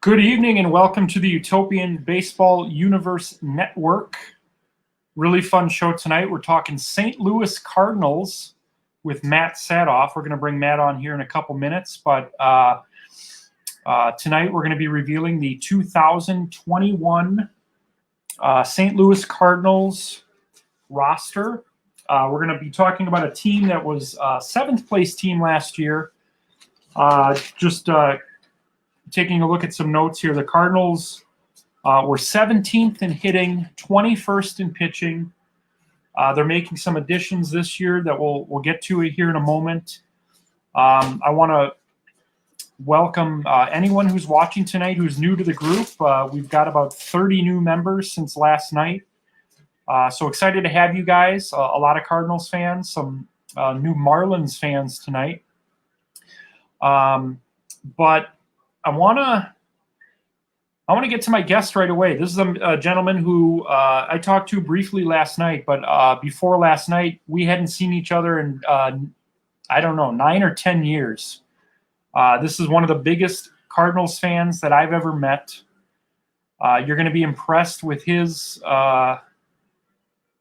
Good evening and welcome to the Utopian Baseball Universe Network. Really fun show tonight. We're talking St. Louis Cardinals with Matt Sathoff. We're going to bring Matt on here in a couple minutes, but tonight we're going to be revealing the 2021 St. Louis Cardinals roster. We're going to be talking about a team that was seventh place team last year. Taking a look at some notes here, the Cardinals were 17th in hitting, 21st in pitching. They're making some additions this year that we'll get to here in a moment. I want to welcome anyone who's watching tonight who's new to the group. We've got about 30 new members since last night. So excited to have you guys. A lot of Cardinals fans, some new Marlins fans tonight. But I want to get to my guest right away. This is a gentleman who I talked to briefly last night, but before last night, we hadn't seen each other in, 9 or 10 years. This is one of the biggest Cardinals fans that I've ever met. You're going to be impressed with his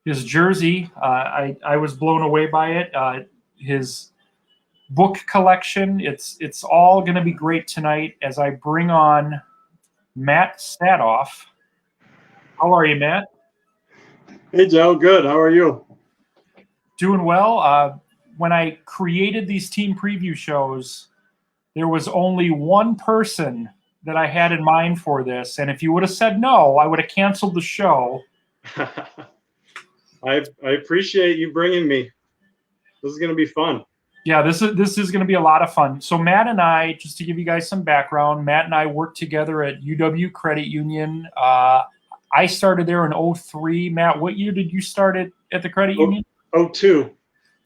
jersey. I was blown away by it. His book collection. It's all going to be great tonight as I bring on Matt Sathoff. How are you, Matt? Hey, Joe. Good. How are you? Doing well. When I created these team preview shows, there was only one person that I had in mind for this, and if you would have said no, I would have canceled the show. I appreciate you bringing me. This is going to be fun. Yeah, this is going to be a lot of fun. So Matt and I, just to give you guys some background, Matt and I worked together at UW Credit Union. I started there in 2003. Matt, what year did you start at the credit union? 2002.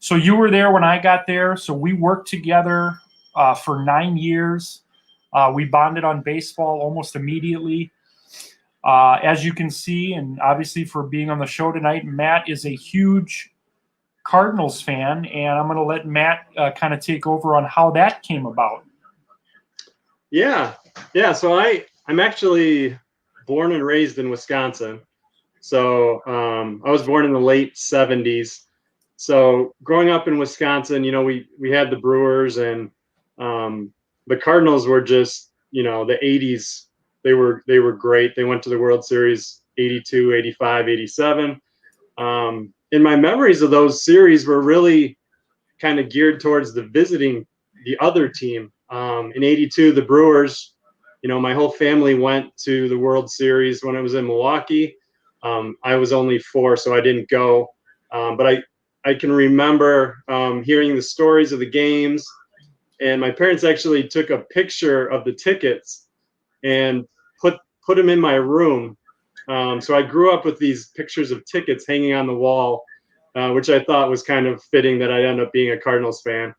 So you were there when I got there. So we worked together for 9 years. We bonded on baseball almost immediately. As you can see, and obviously for being on the show tonight, Matt is a huge Cardinals fan, and I'm going to let Matt kind of take over on how that came about. Yeah. So I'm actually born and raised in Wisconsin. So I was born in the late 70s. So growing up in Wisconsin, we had the Brewers, and the Cardinals were just, the 80s. They were great. They went to the World Series 82, 85, 87. And my memories of those series were really kind of geared towards visiting the other team. In 82, the Brewers, my whole family went to the World Series when it was in Milwaukee. I was only 4, so I didn't go. But I can remember hearing the stories of the games. And my parents actually took a picture of the tickets and put them in my room. So I grew up with these pictures of tickets hanging on the wall, which I thought was kind of fitting that I'd end up being a Cardinals fan.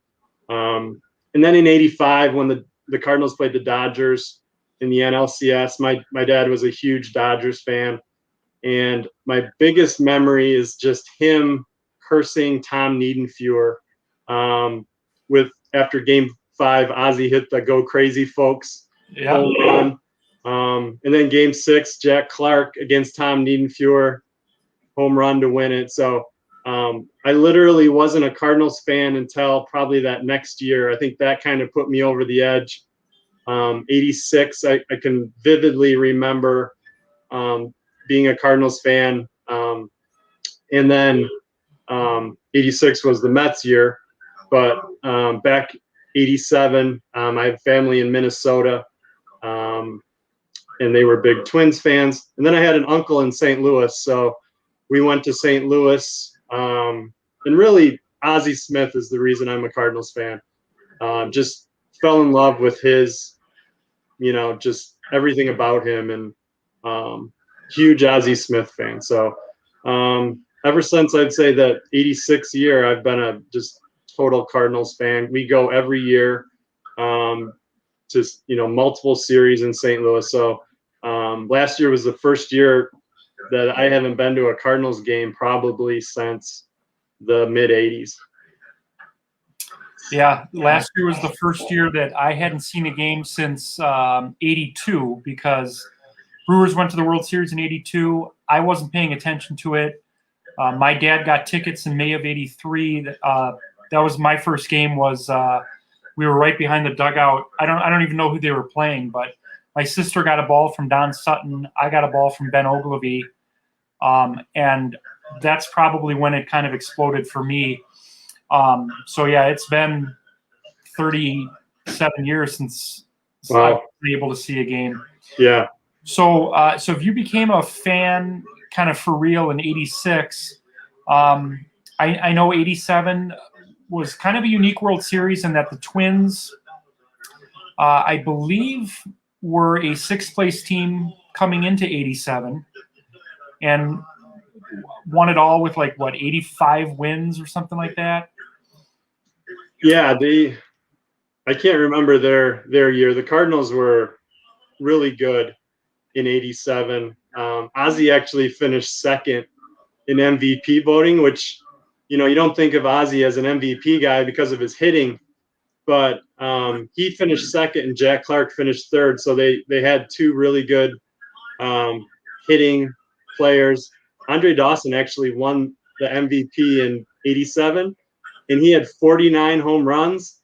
And then in 85, when the Cardinals played the Dodgers in the NLCS, my dad was a huge Dodgers fan. And my biggest memory is just him cursing Tom Niedenfuer after Game 5, Ozzie hit the "Go Crazy Folks" home run. And then Game 6, Jack Clark against Tom Niedenfuer, home run to win it. So I literally wasn't a Cardinals fan until probably that next year. I think that kind of put me over the edge. 86, I can vividly remember being a Cardinals fan. And then 86 was the Mets year. But back 87, I have family in Minnesota. And they were big Twins fans. And then I had an uncle in St. Louis, so we went to St. Louis. And really, Ozzie Smith is the reason I'm a Cardinals fan. Just fell in love with his, just everything about him, and huge Ozzie Smith fan. So ever since, I'd say that 86 year, I've been a just total Cardinals fan. We go every year to multiple series in St. Louis. So last year was the first year that I haven't been to a Cardinals game probably since the mid 80s. Yeah, last year was the first year that I hadn't seen a game since '82 because Brewers went to the World Series in '82. I wasn't paying attention to it. My dad got tickets in May of '83. That was my first game. We were right behind the dugout. I don't even know who they were playing, but my sister got a ball from Don Sutton. I got a ball from Ben Ogilvy, and that's probably when it kind of exploded for me. So yeah, it's been 37 years since I've been able to see a game. Yeah. So if you became a fan kind of for real in '86, I know '87 was kind of a unique World Series in that the Twins, I believe, were a sixth-place team coming into '87 and won it all with 85 wins or something like that. Yeah, I can't remember their year. The Cardinals were really good in '87. Ozzie actually finished second in MVP voting, which, you don't think of Ozzie as an MVP guy because of his hitting, but he finished second and Jack Clark finished third. So they had two really good hitting players. Andre Dawson actually won the MVP in '87, and he had 49 home runs,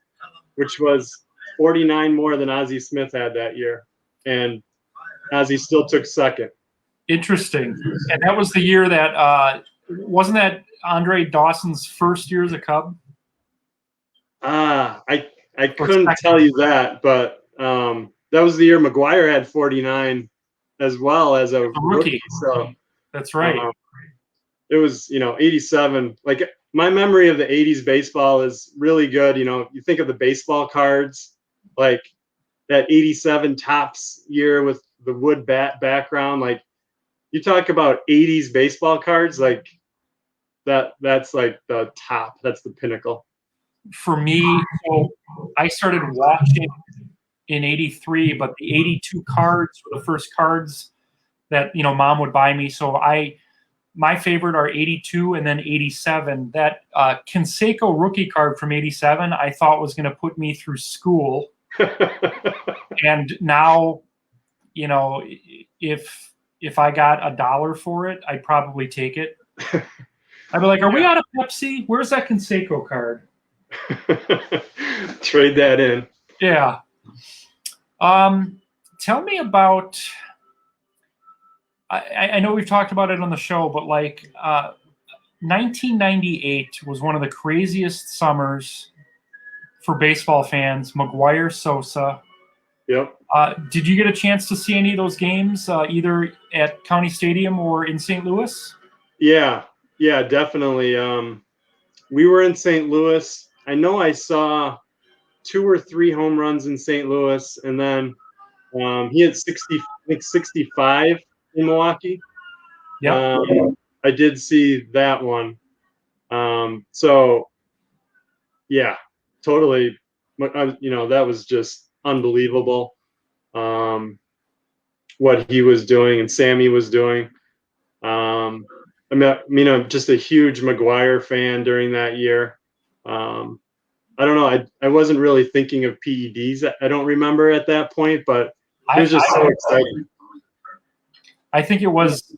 which was 49 more than Ozzie Smith had that year. And Ozzie still took second. Interesting. And that was the year that wasn't that Andre Dawson's first year as a Cub? I couldn't tell you that, but that was the year McGuire had 49 as well as a rookie. So that's right. It was, 87. Like, my memory of the 80s baseball is really good. You think of the baseball cards, like that '87 Topps year with the wood bat background. Like, you talk about '80s baseball cards, like that's like the top. That's the pinnacle. For me, so I started watching in '83, but the '82 cards were the first cards that Mom would buy me. So my favorite are '82 and then '87. That Canseco rookie card from '87 I thought was going to put me through school. And now, if I got $1 for it, I'd probably take it. I'd be like, are we out of Pepsi? Where's that Canseco card? Trade that in. Yeah. Tell me about, I know we've talked about it on the show, but 1998 was one of the craziest summers for baseball fans. McGuire, Sosa. Yep. Did you get a chance to see any of those games, either at County Stadium or in St. Louis? Yeah, definitely. We were in St. Louis. I know I saw 2 or 3 home runs in St. Louis, and then he had 65 in Milwaukee. Yeah. I did see that one. So, yeah, totally. That was just unbelievable. What he was doing and Sammy was doing. I'm just a huge McGuire fan during that year. I don't know. I wasn't really thinking of PEDs. I don't remember at that point, but it was just so exciting. I think it was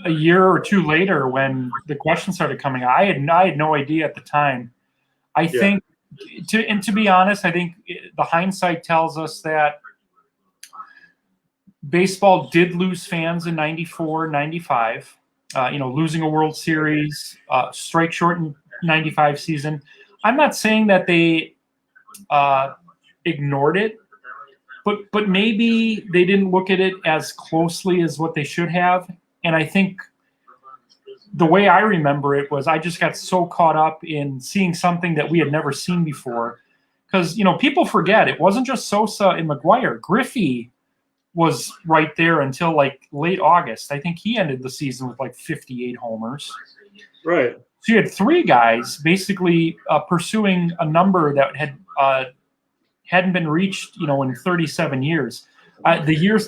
a year or two later when the questions started coming. I had no idea at the time. I think, to be honest, I think the hindsight tells us that baseball did lose fans in '94, '95. Losing a World Series, strike short in '95 season. I'm not saying that they ignored it, but maybe they didn't look at it as closely as what they should have. And I think the way I remember it was I just got so caught up in seeing something that we had never seen before. Because, people forget it wasn't just Sosa and McGuire. Griffey was right there until late August. I think he ended the season with 58 homers. Right. So you had 3 guys basically pursuing a number that hadn't been reached, in 37 years. The year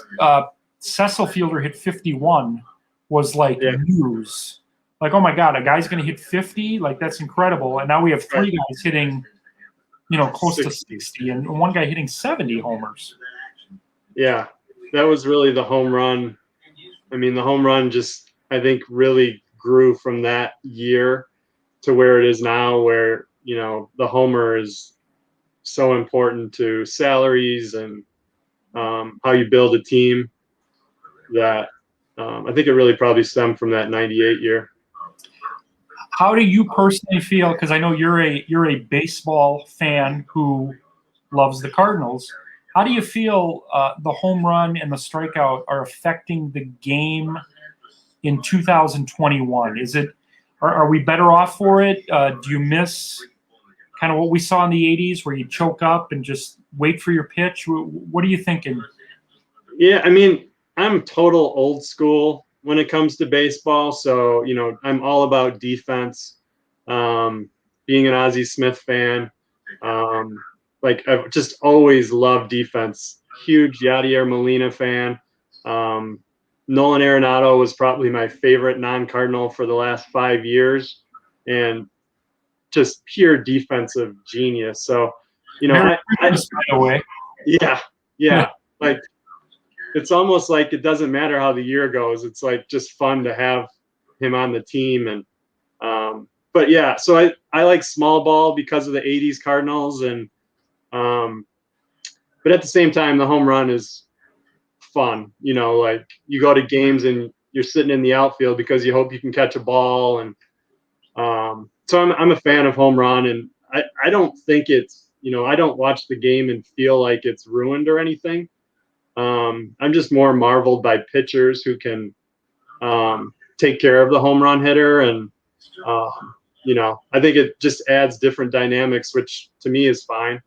Cecil Fielder hit 51 was news. Oh my God, a guy's going to hit 50? That's incredible. And now we have 3 guys hitting close to 60. 60, and one guy hitting 70 homers. Yeah, that was really the home run. I mean, the home run just, I think, really grew from that year to where it is now, where, the homer is so important to salaries and how you build a team, that I think it really probably stemmed from that 98 year. How do you personally feel? Because I know you're a baseball fan who loves the Cardinals. How do you feel the home run and the strikeout are affecting the game in 2021? Are we better off for it? Do you miss kind of what we saw in the 80s where you choke up and just wait for your pitch? What are you thinking? Yeah, I mean, I'm total old school when it comes to baseball. So, I'm all about defense. Being an Ozzie Smith fan, I've just always loved defense. Huge Yadier Molina fan. Nolan Arenado was probably my favorite non-Cardinal for the last 5 years, and just pure defensive genius. So, By the way. Yeah. Like, it's almost like it doesn't matter how the year goes. It's like just fun to have him on the team. And but yeah, so I like small ball because of the 80s Cardinals, and but at the same time, the home run is fun. Like, you go to games and you're sitting in the outfield because you hope you can catch a ball. And so I'm a fan of home run, and I don't think it's, I don't watch the game and feel like it's ruined or anything. I'm just more marveled by pitchers who can take care of the home run hitter. And, I think it just adds different dynamics, which to me is fine.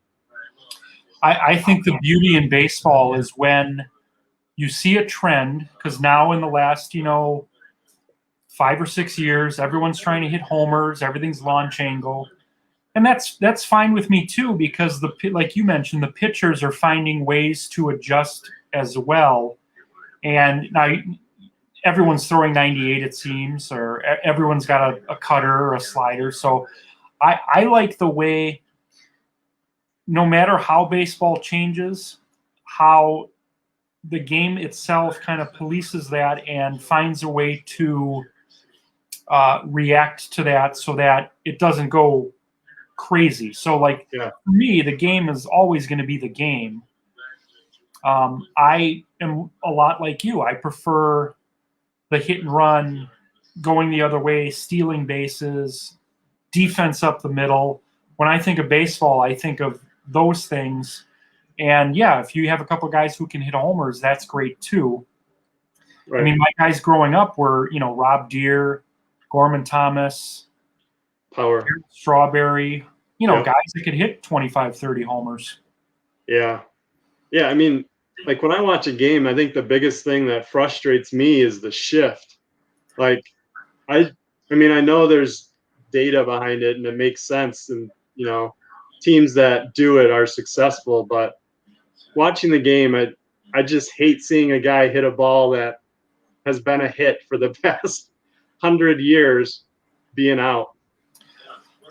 I think the beauty in baseball is when you see a trend, because now in the last, 5 or 6 years, everyone's trying to hit homers, everything's launch angle. And that's fine with me too, because like you mentioned, the pitchers are finding ways to adjust as well. And now everyone's throwing 98, it seems, or everyone's got a cutter or a slider. So I like the way, no matter how baseball changes, how the game itself kind of polices that and finds a way to react to that so that it doesn't go crazy. So, for me, the game is always going to be the game. I am a lot like you. I prefer the hit and run, going the other way, stealing bases, defense up the middle. When I think of baseball, I think of those things. And yeah, if you have a couple guys who can hit homers, that's great too. Right. I mean, my guys growing up were, Rob Deere, Gorman Thomas, Power, Strawberry, guys that could hit 25, 30 homers. Yeah. Yeah. I mean, like, when I watch a game, I think the biggest thing that frustrates me is the shift. Like, I mean, I know there's data behind it and it makes sense. And, teams that do it are successful, but watching the game, I just hate seeing a guy hit a ball that has been a hit for the past 100 years being out.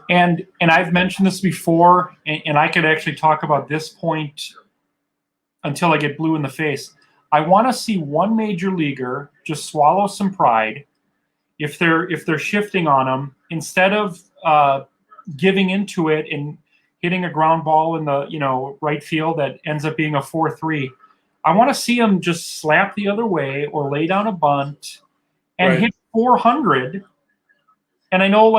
And I've mentioned this before, and I could actually talk about this point until I get blue in the face. I want to see one major leaguer just swallow some pride if they're shifting on them, instead of giving into it and hitting a ground ball in the right field that ends up being a 4-3. I want to see them just slap the other way or lay down a bunt and hit 400. And I know,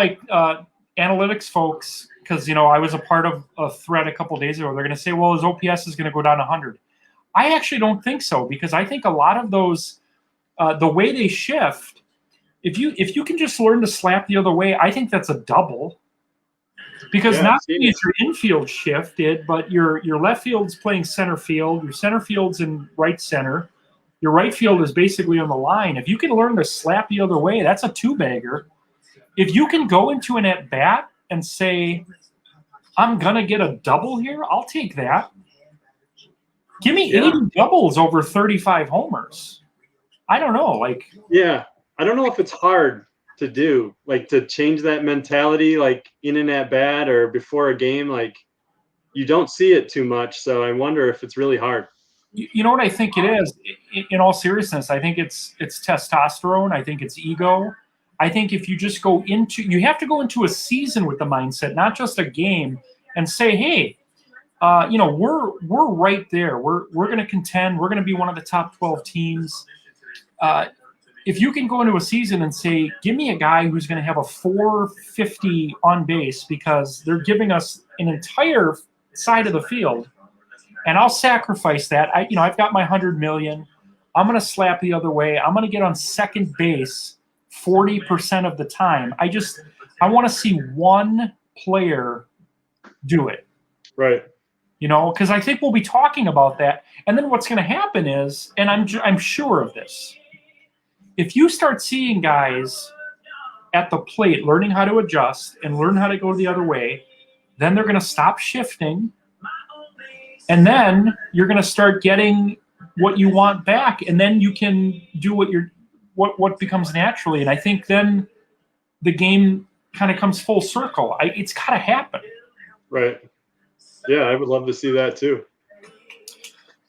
analytics folks, because I was a part of a thread a couple of days ago, they're going to say, well, his OPS is going to go down 100. I actually don't think so, because I think a lot of those, the way they shift, if you can just learn to slap the other way, I think that's a double. Because not only is your infield shifted, but your left field's playing center field, your center field's in right center, your right field is basically on the line. If you can learn to slap the other way, that's a two-bagger. If you can go into an at-bat and say, I'm going to get a double here, I'll take that. Give me 80 doubles over 35 homers. I don't know. Yeah, I don't know if it's hard to do, to change that mentality, in an at bat or before a game. you don't see it too much. So I wonder if it's really hard. You know what I think it is? In all seriousness, I think it's testosterone. I think it's ego. I think if you just you have to go into a season with the mindset, not just a game, and say, hey, we're right there. We're going to contend. We're going to be one of the top 12 teams. If you can go into a season and say, give me a guy who's going to have a 450 on base because they're giving us an entire side of the field, and I'll sacrifice that. I've got my 100 million. I'm going to slap the other way. I'm going to get on second base 40% of the time. I want to see one player do it. Right. Because I think we'll be talking about that. And then what's going to happen is, and I'm sure of this, if you start seeing guys at the plate learning how to adjust and learn how to go the other way, then they're going to stop shifting. And then you're going to start getting what you want back. And then you can do what becomes naturally. And I think then the game kind of comes full circle. It's got to happen. Right. Yeah, I would love to see that too.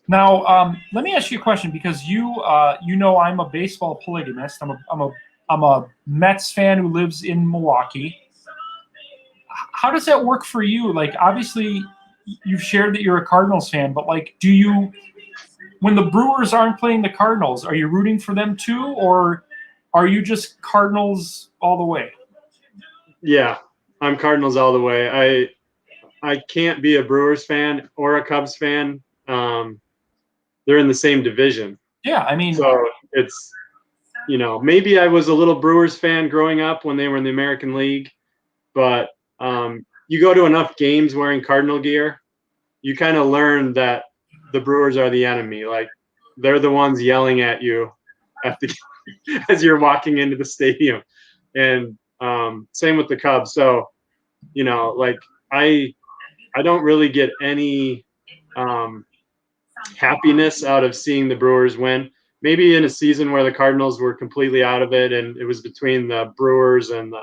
Now, let me ask you a question, because I'm a baseball polygamist. I'm a Mets fan who lives in Milwaukee. How does that work for you? Like, obviously, you've shared that you're a Cardinals fan, but like, when the Brewers aren't playing the Cardinals, are you rooting for them too, or are you just Cardinals all the way? Yeah, I'm Cardinals all the way. I can't be a Brewers fan or a Cubs fan. They're in the same division. Yeah, I mean, so it's, maybe I was a little Brewers fan growing up when they were in the American League, but you go to enough games wearing Cardinal gear, you kind of learn that the Brewers are the enemy. Like, they're the ones yelling at you as you're walking into the stadium. And same with the Cubs. So, I don't really get any happiness out of seeing the Brewers win. Maybe in a season where the Cardinals were completely out of it and it was between the Brewers and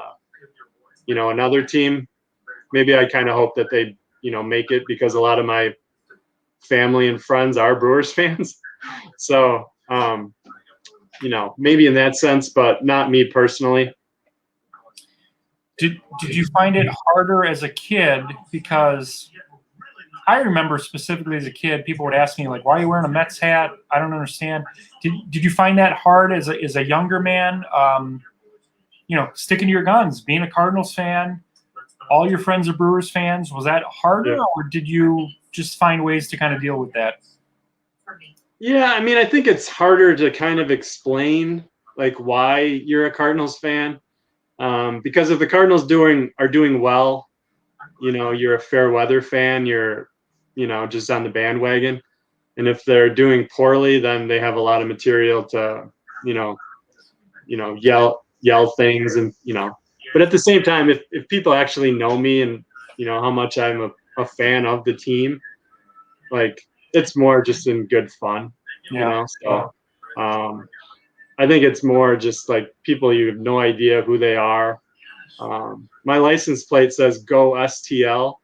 another team, maybe I kind of hope that they make it, because a lot of my family and friends are Brewers fans. So maybe in that sense, but not me personally. Did you find it harder as a kid? Because I remember specifically as a kid, people would ask me, like, why are you wearing a Mets hat? I don't understand. Did you find that hard as a younger man? Sticking to your guns, being a Cardinals fan, all your friends are Brewers fans. Was that harder, or did you just find ways to kind of deal with that? Yeah, I mean, I think it's harder to kind of explain like why you're a Cardinals fan. Because if the Cardinals are doing well, you're a fair weather fan, you're, just on the bandwagon. And if they're doing poorly, then they have a lot of material to, yell things and, but at the same time, if people actually know me and, how much I'm a fan of the team, like, it's more just in good fun, So, I think it's more just like people, you have no idea who they are. My license plate says "Go STL,"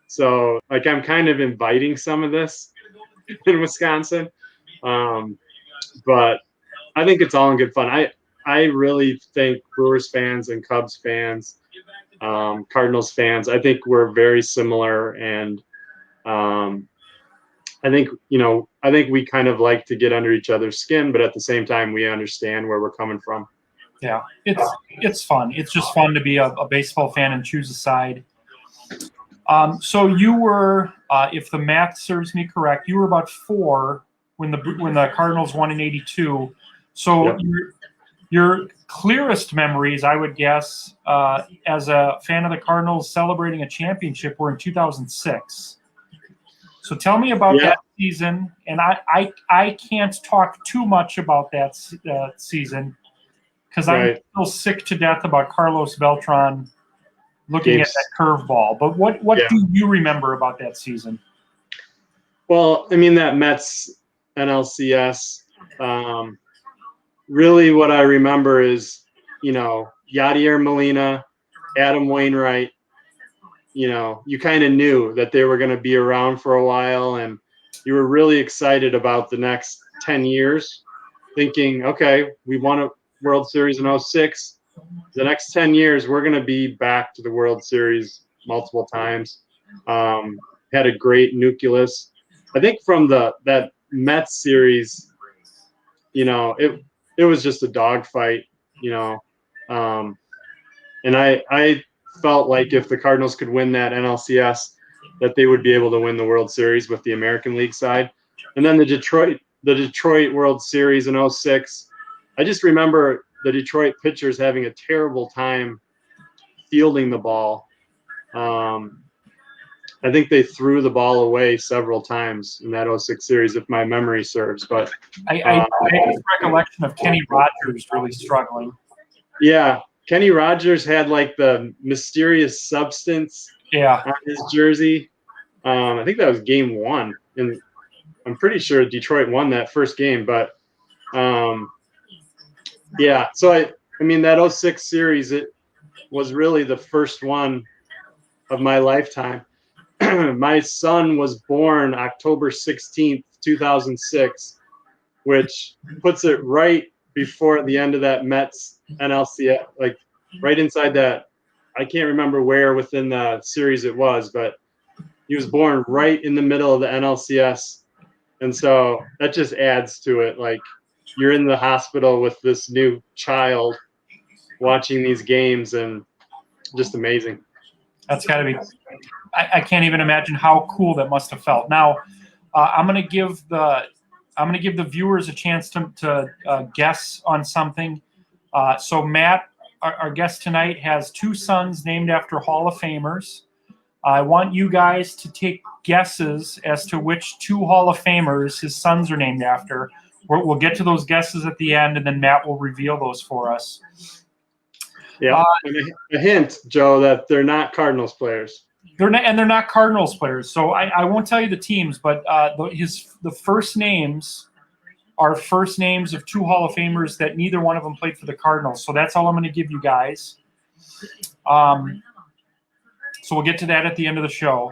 so like I'm kind of inviting some of this in Wisconsin. But I think it's all in good fun. I really think Brewers fans and Cubs fans, Cardinals fans, I think we're very similar, and I think we kind of like to get under each other's skin, but at the same time, we understand where we're coming from. Yeah, it's fun. It's just fun to be a baseball fan and choose a side. So you were, if the math serves me correct, you were about 4 when the Cardinals won in '82. So your clearest memories, I would guess, as a fan of the Cardinals celebrating a championship, were in 2006. So tell me about that season, and I can't talk too much about that season because I'm still sick to death about Carlos Beltran looking at that curveball. But what do you remember about that season? Well, I mean, that Mets NLCS, really what I remember is, Yadier Molina, Adam Wainwright, you kind of knew that they were going to be around for a while, and you were really excited about the next 10 years, thinking, okay, we won a World Series in 06. The next 10 years, we're going to be back to the World Series multiple times. Had a great nucleus. I think from that Mets series, it was just a dogfight, and I felt like if the Cardinals could win that NLCS, that they would be able to win the World Series with the American League side. And then the Detroit World Series in 06, I just remember the Detroit pitchers having a terrible time fielding the ball. I think they threw the ball away several times in that 06 series, if my memory serves. But I have a recollection of Kenny Rogers really struggling. Yeah, Kenny Rogers had like the mysterious substance on his jersey. I think that was game 1, and I'm pretty sure Detroit won that first game. But yeah, so I mean that 06 series, it was really the first one of my lifetime. My son was born October 16th, 2006, which puts it right before the end of that Mets NLCS, like right inside that. I can't remember where within the series it was, but he was born right in the middle of the NLCS. And so that just adds to it. Like, you're in the hospital with this new child watching these games, and just amazing. That's got to be. I can't even imagine how cool that must have felt. Now, I'm going to give the viewers a chance to guess on something. So Matt, our guest tonight, has 2 sons named after Hall of Famers. I want you guys to take guesses as to which 2 Hall of Famers his sons are named after. We'll get to those guesses at the end, and then Matt will reveal those for us. Yeah, a hint, Joe, that they're not Cardinals players. They're not Cardinals players. So I won't tell you the teams, but the first names are first names of 2 Hall of Famers that neither one of them played for the Cardinals. So that's all I'm going to give you guys. So we'll get to that at the end of the show.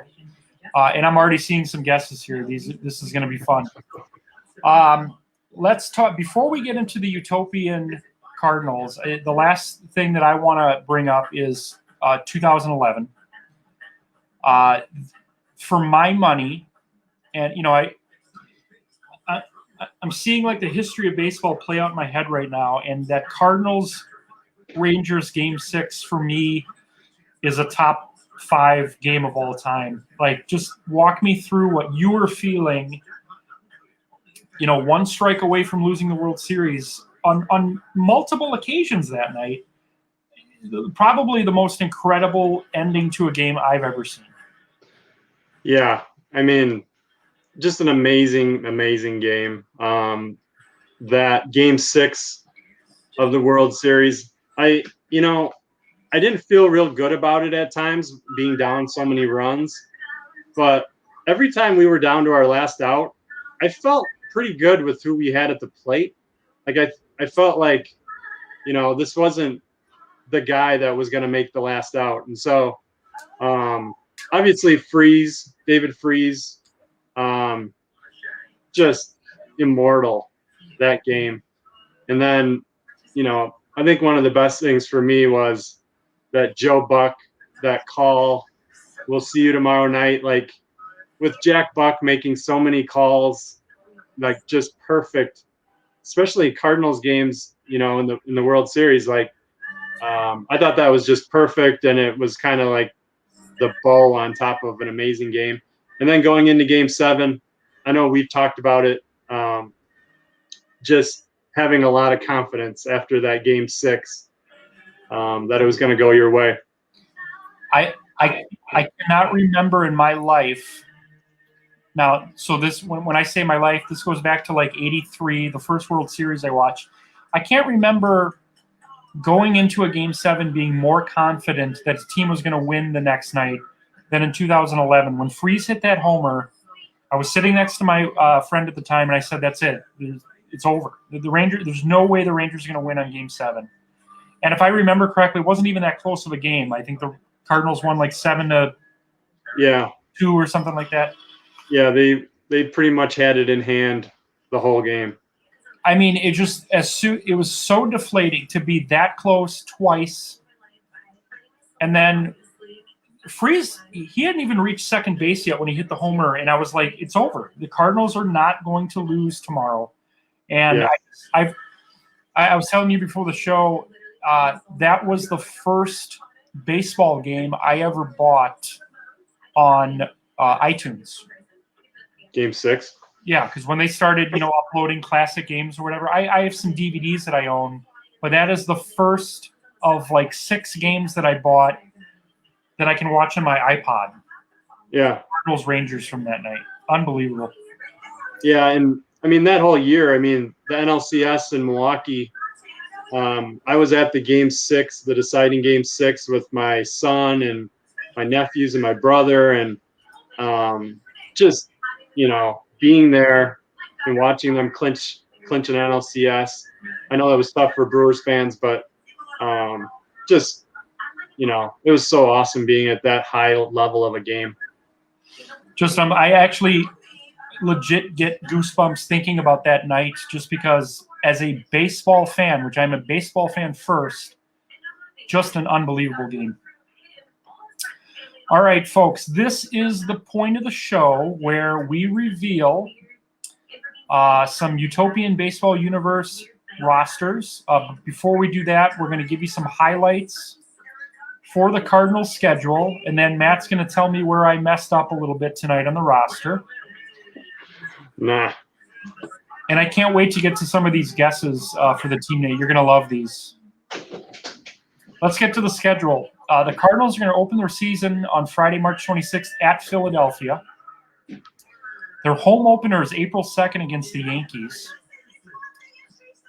And I'm already seeing some guesses here. This is going to be fun. Let's talk before we get into the Utopian Cardinals. The last thing that I want to bring up is 2011. For my money, and I'm seeing like the history of baseball play out in my head right now, and that Cardinals Rangers Game 6 for me is a top 5 game of all time. Like, just walk me through what you were feeling. 1 strike away from losing the World Series on multiple occasions that night. Probably the most incredible ending to a game I've ever seen. Yeah, I mean, just an amazing, amazing game. That Game 6 of the World Series, I didn't feel real good about it at times, being down so many runs. But every time we were down to our last out, I felt pretty good with who we had at the plate. Like, I felt like, this wasn't the guy that was going to make the last out. And so, obviously, David Freese, just immortal that game. And then, I think one of the best things for me was that Joe Buck, that call, "We'll see you tomorrow night." Like, with Jack Buck making so many calls, like, just perfect, especially Cardinals games, in the World Series. Like, I thought that was just perfect, and it was kind of like the bow on top of an amazing game. And then going into Game 7, I know we've talked about it, just having a lot of confidence after that Game 6 that it was going to go your way. I cannot remember in my life. Now, so this when I say my life, this goes back to like '83, the first World Series I watched. I can't remember going into a Game 7 being more confident that his team was going to win the next night than in 2011. When Freese hit that homer, I was sitting next to my friend at the time, and I said, "That's it. It's over. The Rangers. There's no way the Rangers are going to win on Game 7." And if I remember correctly, it wasn't even that close of a game. I think the Cardinals won like 7-6 Yeah. 2 or something like that. Yeah, they pretty much had it in hand the whole game. I mean, it was so deflating to be that close twice, and then Freeze, he hadn't even reached second base yet when he hit the homer, and I was like, it's over. The Cardinals are not going to lose tomorrow. And Yeah. I was telling you before the show, that was the first baseball game I ever bought on iTunes. Game 6. Yeah, because when they started, uploading classic games or whatever, I have some DVDs that I own, but that is the first of like 6 games that I bought that I can watch on my iPod. Yeah. Cardinals Rangers from that night. Unbelievable. Yeah, and I mean that whole year, I mean the NLCS in Milwaukee, I was at the game 6, the deciding game 6 with my son and my nephews and my brother, and just being there and watching them clinch an NLCS. I know that was tough for Brewers fans, but just it was so awesome being at that high level of a game. Just I actually legit get goosebumps thinking about that night, just because as a baseball fan, which I'm a baseball fan first, just an unbelievable game. All right, folks, this is the point of the show where we reveal some Utopian Baseball Universe rosters. Before we do that, we're going to give you some highlights for the Cardinals schedule, and then Matt's going to tell me where I messed up a little bit tonight on the roster. Nah. And I can't wait to get to some of these guesses for the team name. You're going to love these. Let's get to the schedule. The Cardinals are going to open their season on Friday, March 26th at Philadelphia. Their home opener is April 2nd against the Yankees.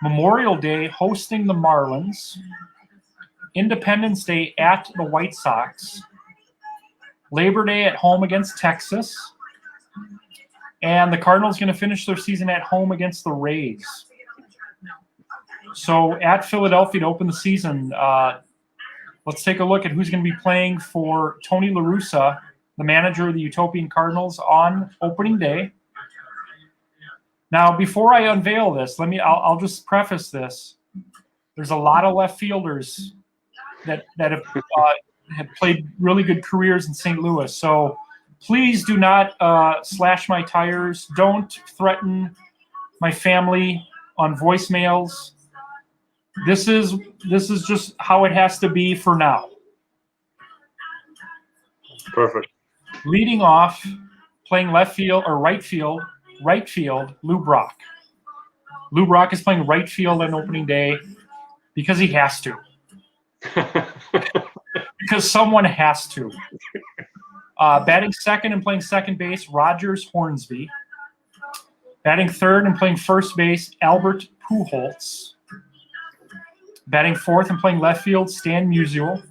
Memorial Day hosting the Marlins. Independence Day at the White Sox. Labor Day at home against Texas. And the Cardinals are going to finish their season at home against the Rays. So at Philadelphia to open the season, let's take a look at who's going to be playing for Tony La Russa, the manager of the Utopian Cardinals, on opening day. Now, before I unveil this, I'll just preface this. There's a lot of left fielders that have played really good careers in St. Louis. So please do not slash my tires. Don't threaten my family on voicemails. This is just how it has to be for now. Perfect. Leading off, playing left field or right field, Lou Brock. Lou Brock is playing right field on opening day because he has to. Because someone has to. Batting second and playing second base, Rogers Hornsby. Batting third and playing first base, Albert Pujols. Batting fourth and playing left field, Stan Musial.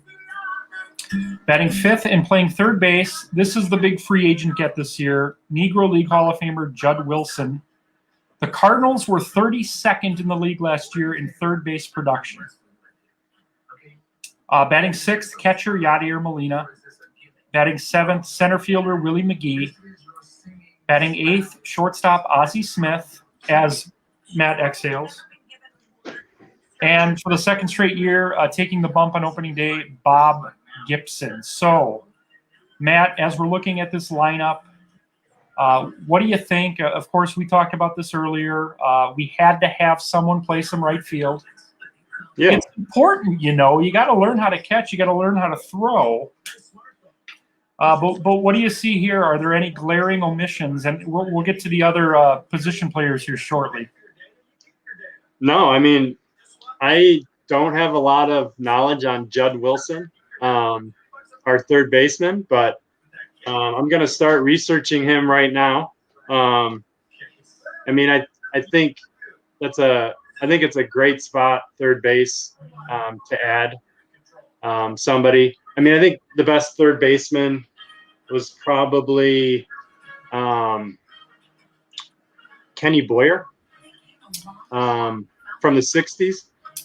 Batting fifth and playing third base, this is the big free agent get this year, Negro League Hall of Famer Judd Wilson. The Cardinals were 32nd in the league last year in third base production. Batting sixth, catcher Yadier Molina. Batting seventh, center fielder Willie McGee. Batting eighth, shortstop Ozzie Smith, as Matt exhales. And for the second straight year, taking the bump on opening day, Bob Gibson. So, Matt, as we're looking at this lineup, what do you think? Of course, we talked about this earlier. We had to have someone play some right field. Yeah. It's important, you got to learn how to catch. You got to learn how to throw. But what do you see here? Are there any glaring omissions? And we'll get to the other position players here shortly. No, I mean, I don't have a lot of knowledge on Judd Wilson, our third baseman, but I'm going to start researching him right now. I mean, I think it's a great spot, third base, to add somebody. I mean, I think the best third baseman was probably Kenny Boyer from the 60s.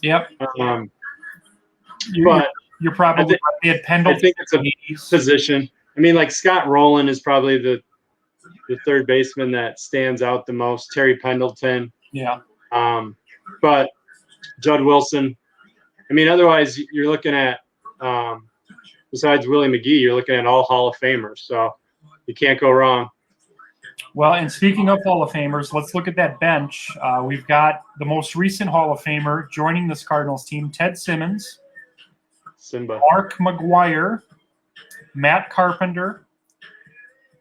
Yep. But you're probably right. They had Pendleton. I think it's a position. I mean, like Scott Rowland is probably the third baseman that stands out the most. Terry Pendleton. Yeah. But Judd Wilson. I mean, otherwise you're looking at besides Willie McGee, you're looking at all Hall of Famers. So you can't go wrong. Well, and speaking of Hall of Famers, let's look at that bench. We've got the most recent Hall of Famer joining this Cardinals team, Ted Simmons, Simba, Mark McGwire, Matt Carpenter,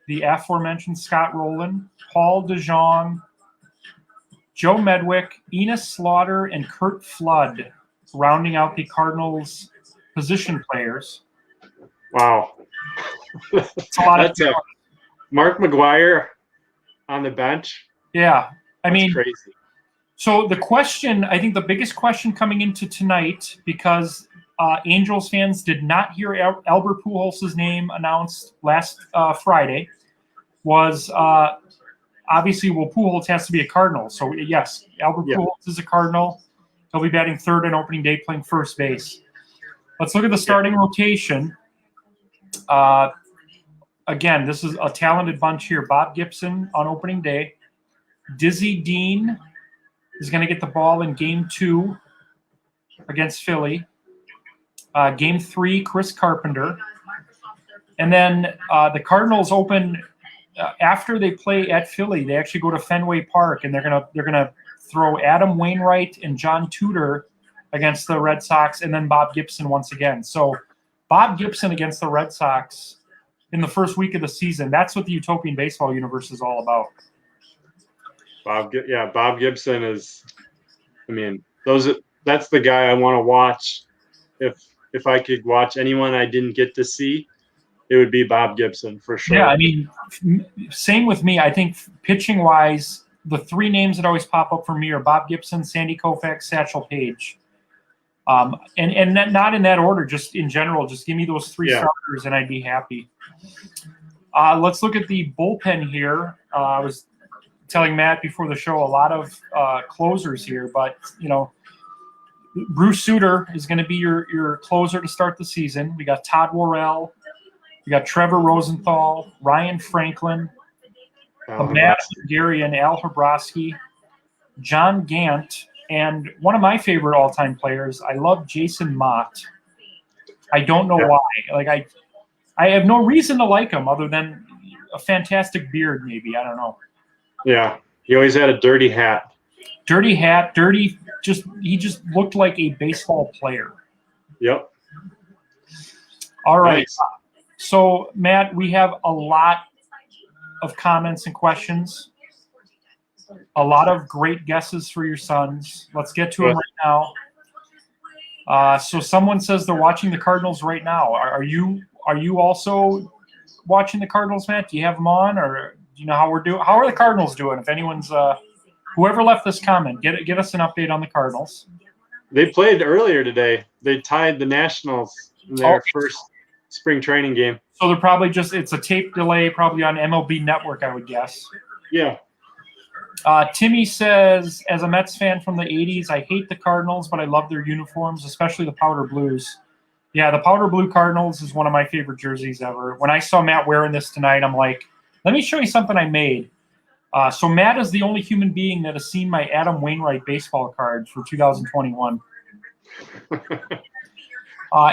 the aforementioned Scott Rowland, Paul DeJong, Joe Medwick, Enos Slaughter, and Kurt Flood, rounding out the Cardinals' position players. Wow. It's a lot of That's Mark McGwire on the bench. Yeah. That's crazy. So the question, I think the biggest question coming into tonight, because Angels fans did not hear Albert Pujols' name announced last Friday, was obviously, Pujols has to be a Cardinal. So, yes, Albert Pujols is a Cardinal. He'll be batting third on opening day, playing first base. Let's look at the starting rotation. Again, this is a talented bunch here. Bob Gibson on opening day. Dizzy Dean is going to get the ball in Game 2 against Philly. Game 3, Chris Carpenter. And then the Cardinals open after they play at Philly. They actually go to Fenway Park, and they're gonna throw Adam Wainwright and John Tudor against the Red Sox, and then Bob Gibson once again. So Bob Gibson against the Red Sox in the first week of the season. That's what the Utopian Baseball Universe is all about. Bob Gibson is. I mean, that's the guy I want to watch. If I could watch anyone I didn't get to see, it would be Bob Gibson for sure. Yeah, I mean, same with me. I think pitching-wise, the three names that always pop up for me are Bob Gibson, Sandy Koufax, Satchel Paige. And not in that order, just in general. Just give me those three starters, and I'd be happy. Let's look at the bullpen here. I was telling Matt before the show, a lot of closers here, but, Bruce Sutter is going to be your closer to start the season. We got Todd Worrell. We got Trevor Rosenthal, Ryan Franklin, Matt Garian, Al Hrabosky, John Gant, and one of my favorite all-time players, I love Jason Mott. I don't know why. Like I have no reason to like him other than a fantastic beard, maybe. I don't know. Yeah, he always had a dirty hat. Dirty hat, dirty. He just looked like a baseball player. Yep. All right. Nice. So, Matt, we have a lot of comments and questions. A lot of great guesses for your sons. Let's get to them right now. So someone says they're watching the Cardinals right now. Are you also watching the Cardinals, Matt? Do you have them on, or do you know how we're doing? How are the Cardinals doing? If anyone's whoever left this comment, give us an update on the Cardinals. They played earlier today. They tied the Nationals in their first spring training game. So they're probably it's a tape delay, probably on MLB Network, I would guess. Yeah. Timmy says, as a Mets fan from the 80s, I hate the Cardinals, but I love their uniforms, especially the powder blues. Yeah, the powder blue Cardinals is one of my favorite jerseys ever. When I saw Matt wearing this tonight, I'm like, let me show you something I made. So Matt is the only human being that has seen my Adam Wainwright baseball card for 2021.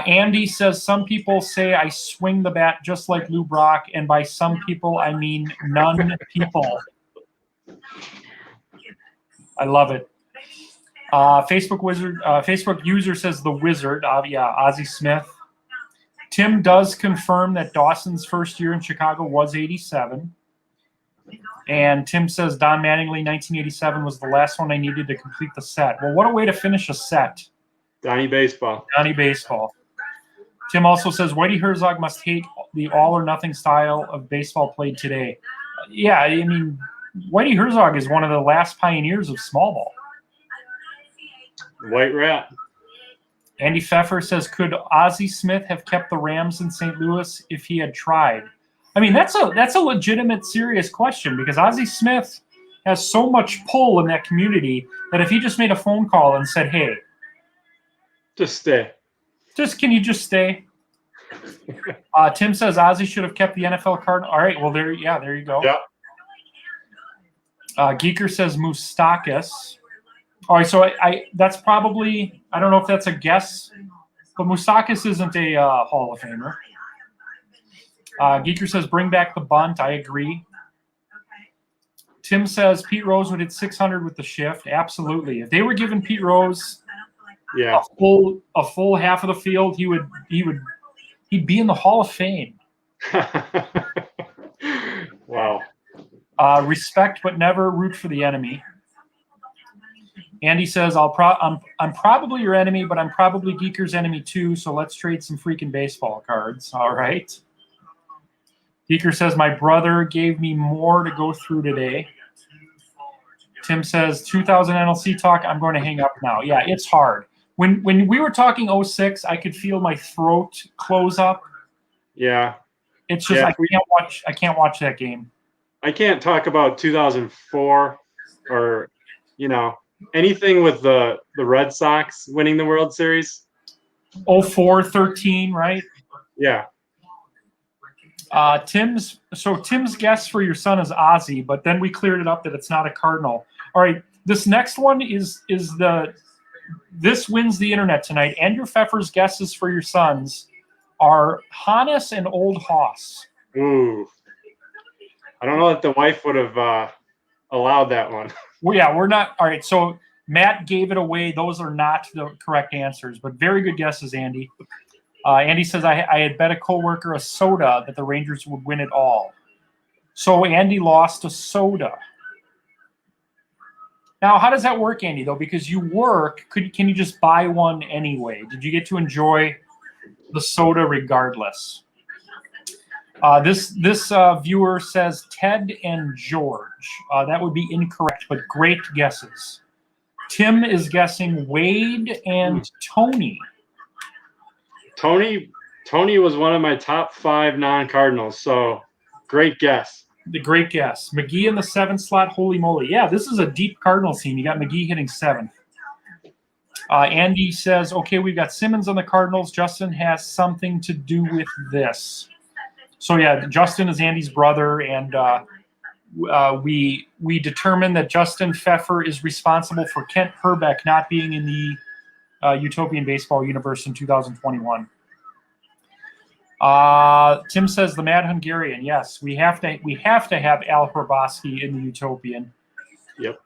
Andy says, some people say I swing the bat just like Lou Brock, and by some people, I mean none people. I love it. Facebook user says the Wizard. Ozzie Smith. Tim does confirm that Dawson's first year in Chicago was 87. And Tim says Don Mattingly 1987 was the last one I needed to complete the set. Well, what a way to finish a set. Donnie Baseball. Tim also says Whitey Herzog must hate the all-or-nothing style of baseball played today. Yeah, I mean, Whitey Herzog is one of the last pioneers of small ball. White Rat. Andy Pfeffer says, could Ozzie Smith have kept the Rams in St. Louis if he had tried? I mean, that's a legitimate, serious question, because Ozzie Smith has so much pull in that community that if he just made a phone call and said, hey, just stay. Can you just stay? Tim says Ozzy should have kept the NFL card. All right, well there you go. Yeah. Geeker says Moustakis. All right, so I that's probably, I don't know if that's a guess, but Moustakis isn't a Hall of Famer. Geeker says bring back the bunt. I agree. Tim says Pete Rose would hit 600 with the shift. Absolutely. If they were giving Pete Rose a full half of the field, he'd be in the Hall of Fame. Wow. Respect but never root for the enemy. Andy says I'm probably your enemy, but I'm probably Geeker's enemy too. So let's trade some freaking baseball cards. All right. Geeker says my brother gave me more to go through today. Tim says 2000 NLC talk. I'm going to hang up now. Yeah, it's hard. When we were talking 06, I could feel my throat close up. Yeah. It's just I can't watch that game. I can't talk about 2004 or anything with the Red Sox winning the World Series. 04-13, right? Yeah. Tim's guess for your son is Ozzy, but then we cleared it up that it's not a Cardinal. All right, this next one this wins the internet tonight. Andrew Pfeffer's guesses for your sons are Hannes and Old Hoss. Ooh. I don't know that the wife would have allowed that one. Well, yeah, we're not. All right, so Matt gave it away. Those are not the correct answers, but very good guesses, Andy. Andy says, I had bet a coworker a soda that the Rangers would win it all. So Andy lost a soda. Now, how does that work, Andy, though? Because you work, can you just buy one anyway? Did you get to enjoy the soda regardless? This viewer says Ted and George. That would be incorrect, but great guesses. Tim is guessing Wade and Tony. Tony was one of my top 5 non-Cardinals, so great guess. The great guess. McGee in the 7th slot, holy moly. Yeah, this is a deep Cardinals team. You got McGee hitting 7th. Andy says, okay, we've got Simmons on the Cardinals. Justin has something to do with this. So, yeah, Justin is Andy's brother, and we determined that Justin Pfeffer is responsible for Kent Herbeck not being in the Utopian Baseball Universe in 2021. Tim says the Mad Hungarian. Yes, we have to have Al Hrabosky in the Utopian. Yep.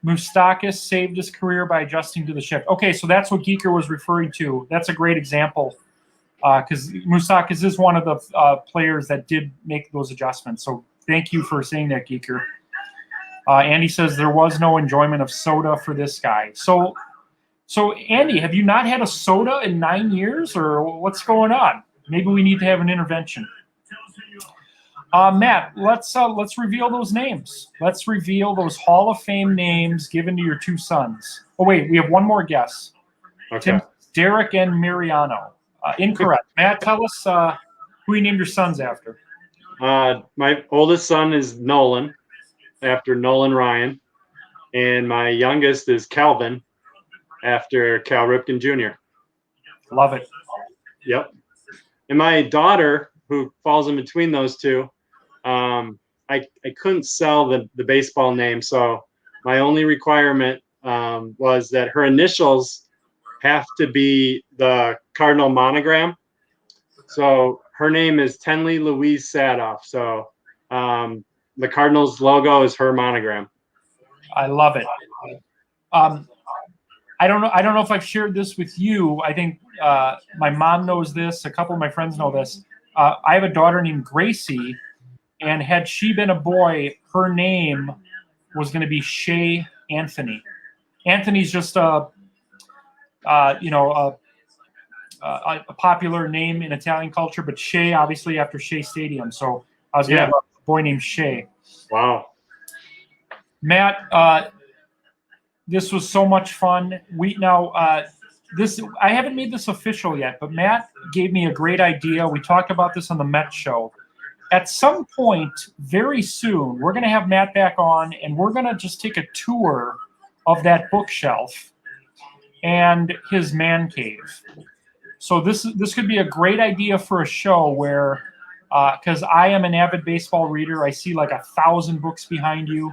Moustakis saved his career by adjusting to the shift. Okay, so that's what Geeker was referring to. That's a great example because Moustakis is one of the players that did make those adjustments. So thank you for saying that, Geeker. Andy says there was no enjoyment of soda for this guy. So Andy, have you not had a soda in 9 years, or what's going on? Maybe we need to have an intervention. Matt, let's reveal those names. Let's reveal those Hall of Fame names given to your 2 sons. Oh, wait, we have one more guess. Okay. Tim, Derek and Mariano. Incorrect. Matt, tell us who you named your sons after. My oldest son is Nolan, after Nolan Ryan, and my youngest is Calvin, after Cal Ripken Jr. Love it. Yep. And my daughter, who falls in between those two, I couldn't sell the baseball name, so my only requirement was that her initials have to be the Cardinal monogram. So her name is Tenley Louise Sathoff. So the Cardinals logo is her monogram. I love it. I don't know if I've shared this with you. I think my mom knows this. A couple of my friends know this. I have a daughter named Gracie, and had she been a boy, her name was going to be Shea Anthony. Anthony's just a popular name in Italian culture, but Shea obviously after Shea Stadium. So I was going to have a boy named Shea. Wow. Matt, this was so much fun. I haven't made this official yet, but Matt gave me a great idea. We talked about this on the Met show. At some point, very soon, we're going to have Matt back on, and we're going to just take a tour of that bookshelf and his man cave. So this could be a great idea for a show where, because I am an avid baseball reader, I see like 1,000 books behind you.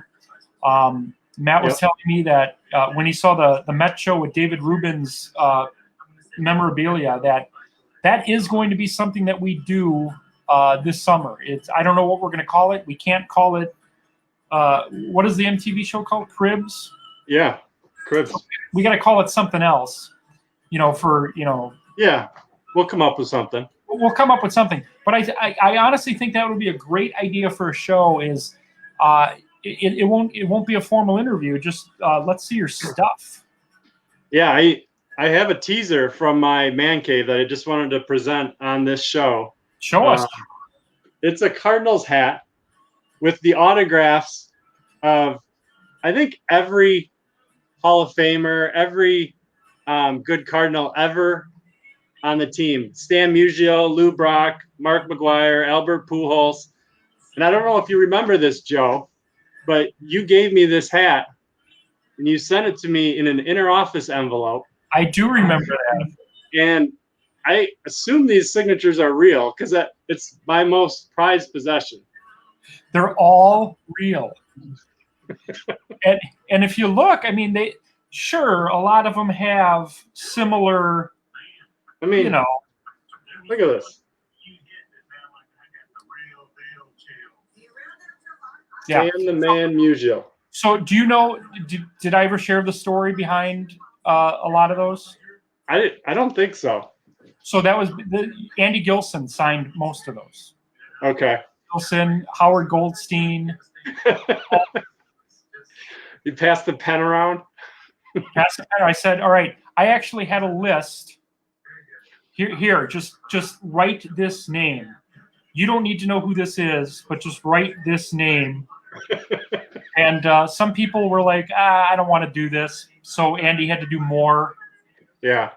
Matt was telling me that when he saw the Met show with David Rubin's memorabilia, that is going to be something that we do this summer. I don't know what we're going to call it. We can't call it. What is the MTV show called? Cribs? Yeah, Cribs. We got to call it something else. Yeah, we'll come up with something. We'll come up with something. But I honestly think that would be a great idea for a show. Is it won't be a formal interview. Just let's see your stuff. Yeah, I have a teaser from my man cave that I just wanted to present on this show. Show us. It's a Cardinals hat with the autographs of, I think, every Hall of Famer, every good Cardinal ever on the team. Stan Musial, Lou Brock, Mark McGuire, Albert Pujols. And I don't know if you remember this, Joe, but you gave me this hat and you sent it to me in an inner office envelope. I do remember that. And I assume these signatures are real because it's my most prized possession. They're all real. and if you look, I mean, a lot of them have similar, I mean, look at this. Yeah. And the man Musial. So do you know, did I ever share the story behind a lot of those? I don't think so. So that was Andy Gilson signed most of those. Okay. Gilson, Howard Goldstein. You passed the pen around? I said, all right, I actually had a list. Here, just write this name. You don't need to know who this is, but just write this name. And some people were like, I don't want to do this. So Andy had to do more. Yeah.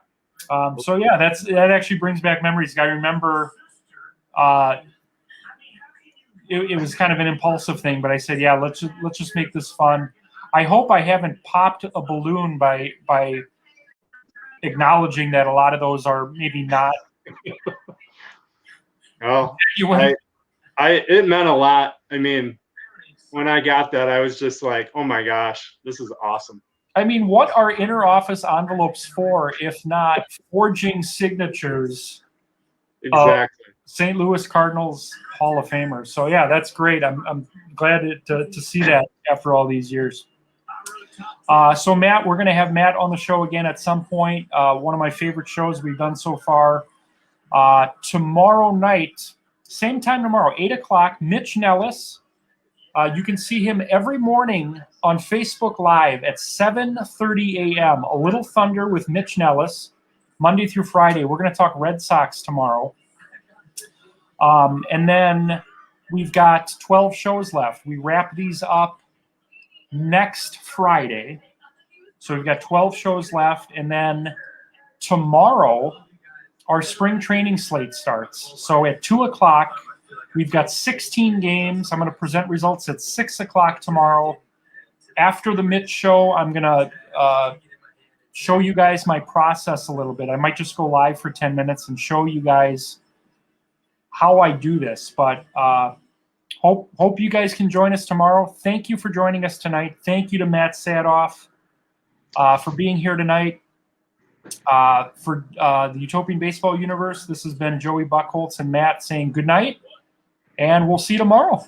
So yeah, that actually brings back memories. I remember it was kind of an impulsive thing, but I said, yeah, let's just make this fun. I hope I haven't popped a balloon by acknowledging that a lot of those are maybe not. Well, it meant a lot. I mean, when I got that, I was just like, oh my gosh, this is awesome. I mean, what are inner office envelopes for if not forging signatures? Exactly. St. Louis Cardinals Hall of Famers. So yeah, that's great. I'm glad to see that after all these years. So Matt, we're going to have Matt on the show again at some point. One of my favorite shows we've done so far. Tomorrow night, same time tomorrow, 8 o'clock, Mitch Nellis. You can see him every morning on Facebook Live at 7:30 a.m. A Little Thunder with Mitch Nellis, Monday through Friday. We're going to talk Red Sox tomorrow. And then we've got 12 shows left. We wrap these up next Friday. So we've got 12 shows left. And then tomorrow, our spring training slate starts. So at 2 o'clock, we've got 16 games. I'm going to present results at 6 o'clock tomorrow. After the Mitch show, I'm going to show you guys my process a little bit. I might just go live for 10 minutes and show you guys how I do this. But hope you guys can join us tomorrow. Thank you for joining us tonight. Thank you to Matt Sathoff for being here tonight. For the Utopian Baseball Universe, this has been Joey Buckholtz and Matt saying good night, and we'll see you tomorrow.